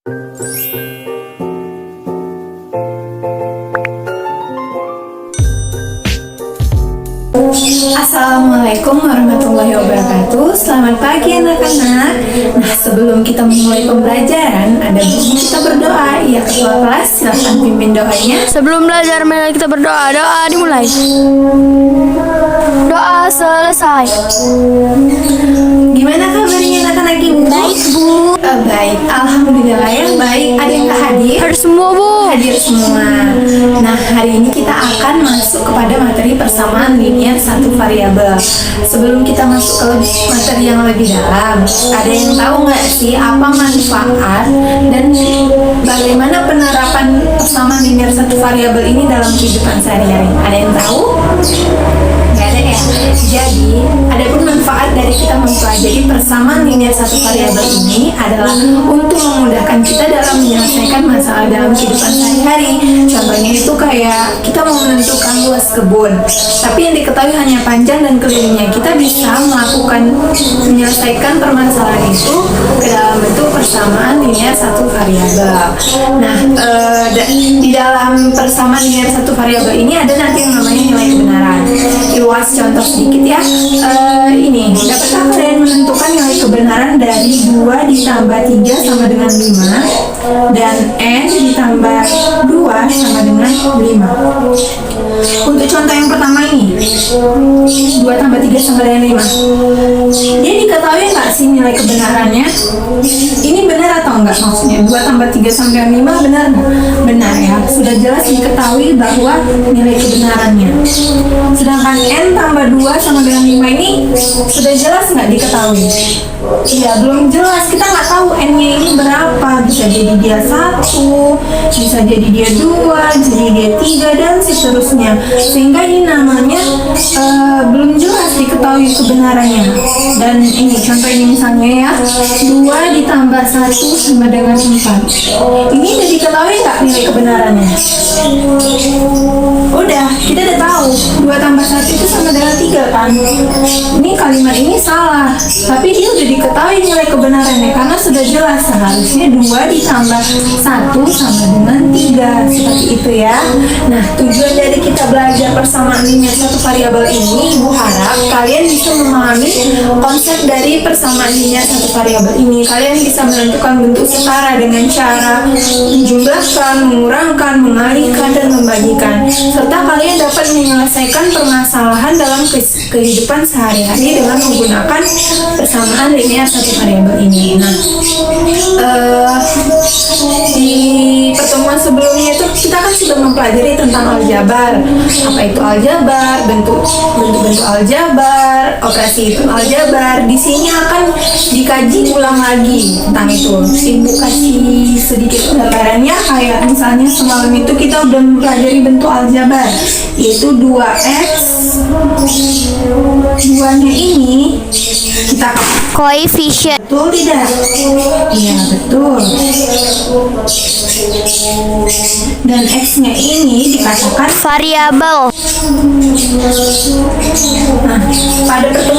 Assalamualaikum warahmatullahi wabarakatuh. Selamat pagi anak-anak. Nah, sebelum kita memulai pembelajaran, ada baiknya kita berdoa. Ya, ketua kelas, silakan pimpin doanya. Sebelum belajar, mari kita berdoa. Doa dimulai. Doa selesai. Gimana kabarnya anak-anak ibu? Baik, Bu. Baik, alhamdulillah ya baik. Ada yang tak hadir? Hadir semua, Bu. Hadir semua. Nah, hari ini kita akan masuk kepada materi persamaan linear satu variabel. Sebelum kita masuk ke materi yang lebih dalam, ada yang tahu nggak sih apa manfaat dan bagaimana penerapan persamaan linear satu variabel ini dalam kehidupan sehari-hari? Ada yang tahu? Nggak ada ya? Jadi, adapun manfaat dari kita mempelajari persamaan linear satu variabel ini adalah untuk memudahkan kita dalam menyelesaikan masalah dalam kehidupan sehari-hari. Contohnya itu kayak kita mau menentukan luas kebun, tapi yang diketahui hanya panjang dan kelilingnya. Kita bisa menyelesaikan permasalahan itu ke dalam bentuk persamaan linear satu variabel. Nah, di dalam persamaan linear satu variabel ini ada nanti yang namanya nilai kebenaran. Luas contoh sedikit ya. Ini dapatkah kalian menentukan nilai kebenaran dari 2 ditambah 3 sama dengan 5 dan n ditambah 2 sama dengan 5? Untuk contoh yang pertama ini 2 tambah 3 sama dengan 5, dia diketahui nggak sih nilai kebenarannya? Ini benar atau enggak maksudnya? 2 tambah 3 sama dengan 5 benar nggak? Benar ya, sudah jelas diketahui bahwa nilai kebenarannya. Sedangkan n tambah 2 sama dengan 5 ini sudah jelas nggak diketahui? Iya, belum jelas. Kita nggak tahu n-nya ini berapa. Bisa jadi dia 1, bisa jadi dia 2, jadi dia 3, dan seterusnya. Sehingga ini namanya belum jelas diketahui kebenarannya. Dan ini contoh ini misalnya ya, 2 ditambah 1 sama dengan 4. Ini udah diketahui nggak nilai kebenarannya? Udah, kita udah tahu 2 tambah 1 itu sama dengan 3 kan? Ini kalimat ini salah, tapi dia udah diketahui nilai kebenarannya karena sudah jelas seharusnya 2 ditambah 1 sama dengan 3, seperti itu ya. Nah, tujuan dari kita belajar persamaan linear satu variabel ini, Ibu harap kalian bisa memahami konsep dari persamaan linear satu variabel ini. Kalian bisa menentukan bentuk setara dengan cara menjumlahkan, mengurangkan, mengalihkan, dan membagikan, serta kalian dapat menyelesaikan permasalahan dalam kehidupan sehari-hari dengan menggunakan persamaan linear satu variabel ini. Nah, di pertemuan sebelumnya itu kita kan sudah mempelajari tentang aljabar. Apa itu aljabar, bentuk-bentuk aljabar, operasi hitung aljabar. Di sini akan dikaji ulang lagi tentang itu. Ibu kasih sedikit gambarannya, kayak misalnya semalam itu kita udah mempelajari bentuk aljabar, yaitu 2x, 2-nya ini kita Koefisien. betul tidak? Iya, betul. Dan x-nya ini dikatakan Variabel. nah, pada pertemuan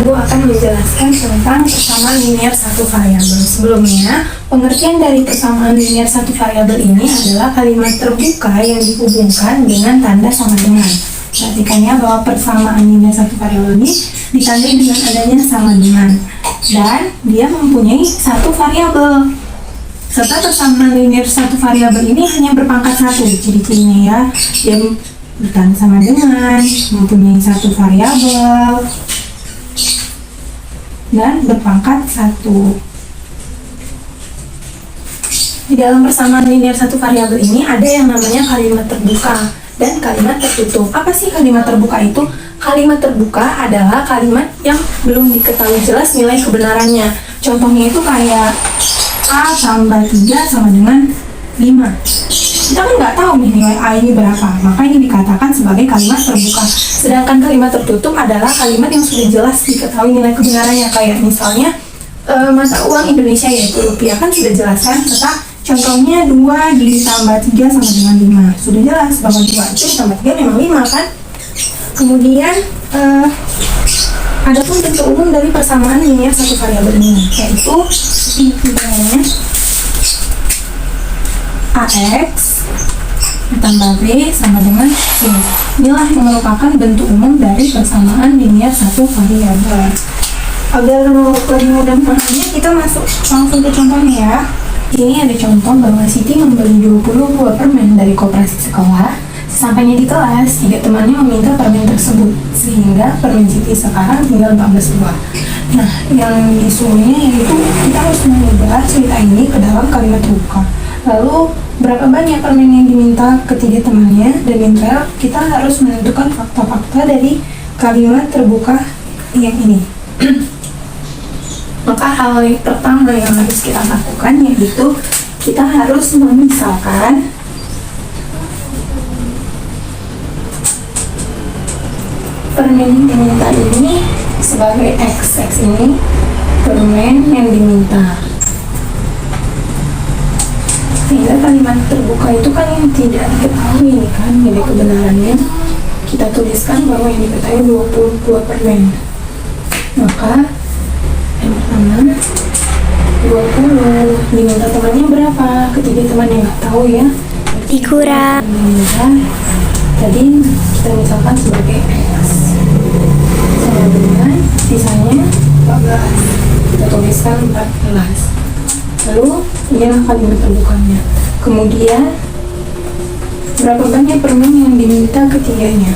Ibu akan menjelaskan tentang persamaan linear satu variabel. Sebelumnya, pengertian dari persamaan linear satu variabel ini adalah kalimat terbuka yang dihubungkan dengan tanda sama dengan. Perhatikan ya bahwa persamaan linear satu variabel ini ditandai dengan adanya sama dengan, dan dia mempunyai satu variabel. Serta persamaan linear satu variabel ini hanya berpangkat 1. Ciri-cirinya ya, dia bertanda sama dengan, mempunyai satu variabel, dan berpangkat 1. Di dalam persamaan linear satu variabel ini ada yang namanya kalimat terbuka dan kalimat tertutup. Apa sih kalimat terbuka itu? Kalimat terbuka adalah kalimat yang belum diketahui jelas nilai kebenarannya. Contohnya itu kayak A tambah 3 sama dengan 5. Kita kan nggak tahu nih nilai A ini berapa, maka ini dikatakan sebagai kalimat terbuka. Sedangkan kalimat tertutup adalah kalimat yang sudah jelas diketahui nilai kebenarannya, kayak misalnya mata uang Indonesia yaitu rupiah, kan sudah jelas kan, serta contohnya 2 ditambah 3 sama dengan 5. Sudah jelas bahwa 2 itu ditambah 3 memang 5 kan. Kemudian ada pun bentuk umum dari persamaan linear satu variabel ini, yaitu misalnya AX tambah B sama dengan C. Inilah yang merupakan bentuk umum dari persamaan linear satu variabel. Agar lebih mudah memahaminya, kita masuk langsung ke contohnya ya. Ini ada contoh bahwa Siti membeli 20 buah permen dari koperasi sekolah. Sesampainya di kelas, 3 temannya meminta permen tersebut, sehingga permen Siti sekarang tinggal 14 buah. Nah, yang disuruhnya yaitu kita harus mengubah cerita ini ke dalam kalimat terbuka. Lalu, berapa banyak permen yang diminta ketiga temannya, dan yang terakhir kita harus menentukan fakta-fakta dari kalimat terbuka yang ini. Maka hal yang pertama yang harus kita lakukan yaitu kita harus memisalkan permen yang diminta ini sebagai X. X ini permen yang diminta. Sehingga kalimat terbuka itu kan yang tidak diketahui ini kan, jadi kebenarannya kita tuliskan bahwa yang diketahui 20 buah permen. Maka yang pertama 20 diminta temannya berapa? Ketiga temannya nggak tahu ya. Dikurang. Diminta tadi kita misalkan sebagai X sama dengan sisanya 14. Kita tuliskan 14. Lalu inilah kalimat terbukanya. Kemudian berapa banyak permen yang diminta ketiganya?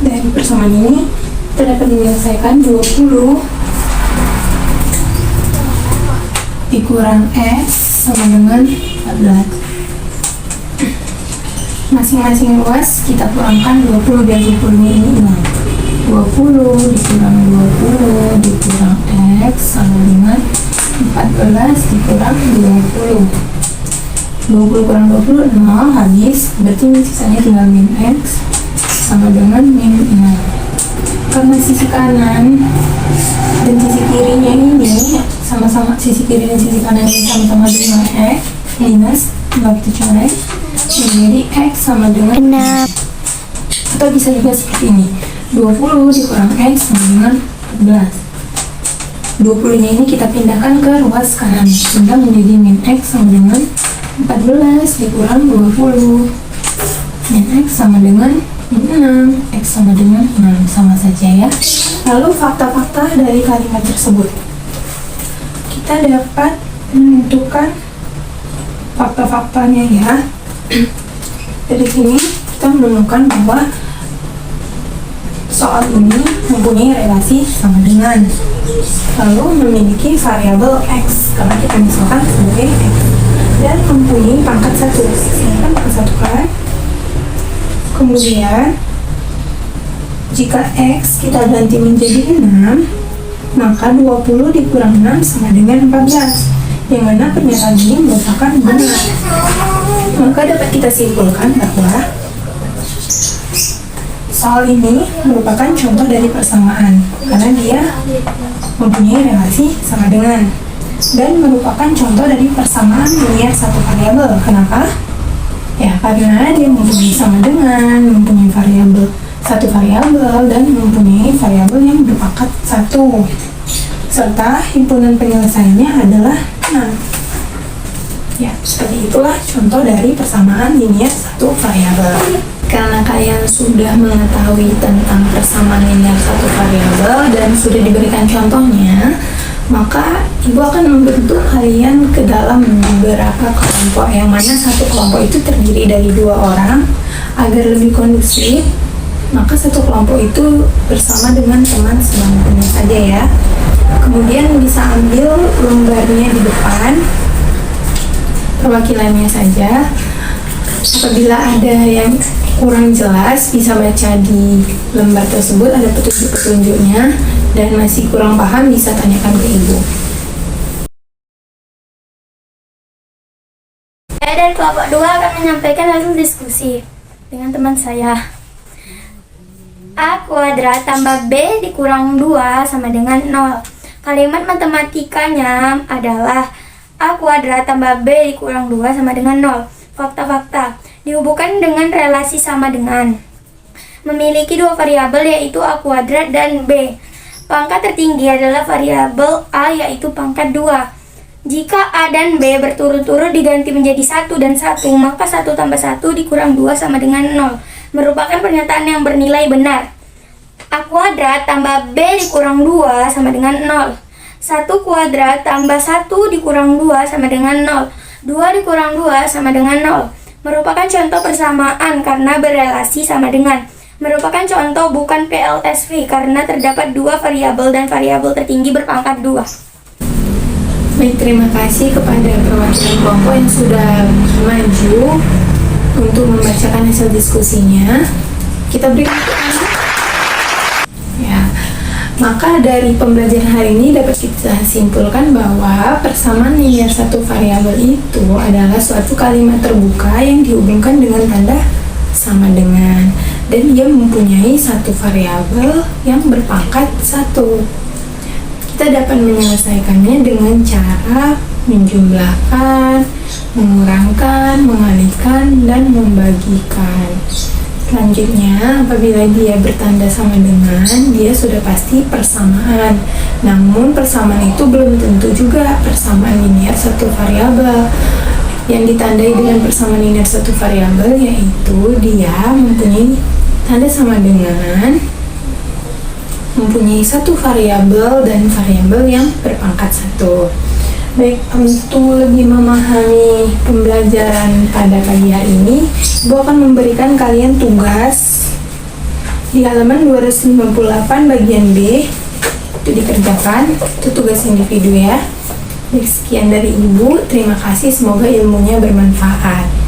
Dari persamaan ini kita dapat menyelesaikan 20 dikurang X sama dengan 14. Masing-masing ruas kita kurangkan 20 dan 20 ini 6. 20 dikurang 20 dikurang X sama dengan 14 dikurang 20. 20 kurang 20 0 habis, berarti sisanya tinggal min X sama dengan min 6. Karena sisi kanan dan sisi kirinya ini sama-sama, sisi kiri dan sisi kanan ini sama-sama dengan X minus, kalau kita coret menjadi X sama dengan 6. Atau bisa juga seperti ini, 20 dikurang X sama dengan 14. 20 nya ini kita pindahkan ke ruas kanan sehingga menjadi min X sama dengan 14 dikurang 20. Min X sama dengan min 6, X sama dengan 6, sama saja ya. Lalu fakta-fakta dari kalimat tersebut, kita dapat menentukan fakta-faktanya ya. Dari sini kita menemukan bahwa soal ini mempunyai relasi sama dengan, lalu memiliki variabel X karena kita misalkan sebagai X, dan mempunyai pangkat 1. Sedangkan pangkat 1 kan. Kemudian jika X kita ganti menjadi 6, maka 20 dikurang 6 sama dengan 14, yang mana pernyataan ini merupakan benar. Maka dapat kita simpulkan bahwa soal ini merupakan contoh dari persamaan karena dia mempunyai relasi sama dengan, dan merupakan contoh dari persamaan linear satu variabel. Kenapa? Ya karena dia mempunyai sama dengan, mempunyai variabel satu variabel, dan mempunyai variabel yang berpangkat 1, serta himpunan penyelesaiannya adalah 6. Ya, seperti itulah contoh dari persamaan linear satu variabel. Karena kalian sudah mengetahui tentang persamaan linear satu variabel dan sudah diberikan contohnya, maka ibu akan membentuk kalian ke dalam beberapa kelompok, yang mana satu kelompok itu terdiri dari 2 orang. Agar lebih kondusif, maka satu kelompok itu bersama dengan teman sebangkunya saja ya. Kemudian bisa ambil lembarnya di depan, perwakilannya saja. Apabila ada yang kurang jelas, bisa baca di lembar tersebut, ada petunjuk-petunjuknya, dan masih kurang paham bisa tanyakan ke ibu. Saya dari kelompok 2 akan menyampaikan hasil diskusi dengan teman saya. A kuadrat tambah B dikurang 2 sama dengan 0. Kalimat matematikanya adalah A kuadrat tambah B dikurang 2 sama dengan 0. Fakta-fakta dihubungkan dengan relasi sama dengan. memiliki dua variabel yaitu A kuadrat dan B. Pangkat tertinggi adalah variabel A yaitu pangkat 2. Jika A dan B berturut-turut diganti menjadi 1 dan 1, maka 1 tambah 1 dikurang 2 sama dengan 0. Merupakan pernyataan yang bernilai benar. A kuadrat tambah B dikurang 2 sama dengan 0. 1 kuadrat tambah 1 dikurang 2 sama dengan 0. 2 dikurang 2 sama dengan 0. Merupakan contoh persamaan karena berelasi sama dengan. Merupakan contoh bukan PLSV karena terdapat dua variabel dan variabel tertinggi berpangkat 2. Baik, terima kasih kepada perwakilan kelompok yang sudah maju untuk membacakan hasil diskusinya. Kita beri tepuk tangan. Ya, maka dari pembelajaran hari ini dapat kita simpulkan bahwa persamaan linear satu variabel itu adalah suatu kalimat terbuka yang dihubungkan dengan tanda sama dengan, dan dia mempunyai satu variabel yang berpangkat 1. Kita dapat menyelesaikannya dengan cara menjumlahkan, mengurangkan, mengalihkan, dan membagikan. Selanjutnya, apabila dia bertanda sama dengan, dia sudah pasti persamaan. Namun persamaan itu belum tentu juga persamaan linear satu variabel. Yang ditandai dengan persamaan linear satu variabel yaitu dia mempunyai tanda sama dengan, mempunyai satu variabel dan variabel yang berpangkat 1. Baik, untuk lebih memahami pembelajaran pada pagi hari ini, Ibu akan memberikan kalian tugas di halaman 298 bagian B. Itu dikerjakan, itu tugas individu ya. Baik, sekian dari Ibu, terima kasih, semoga ilmunya bermanfaat.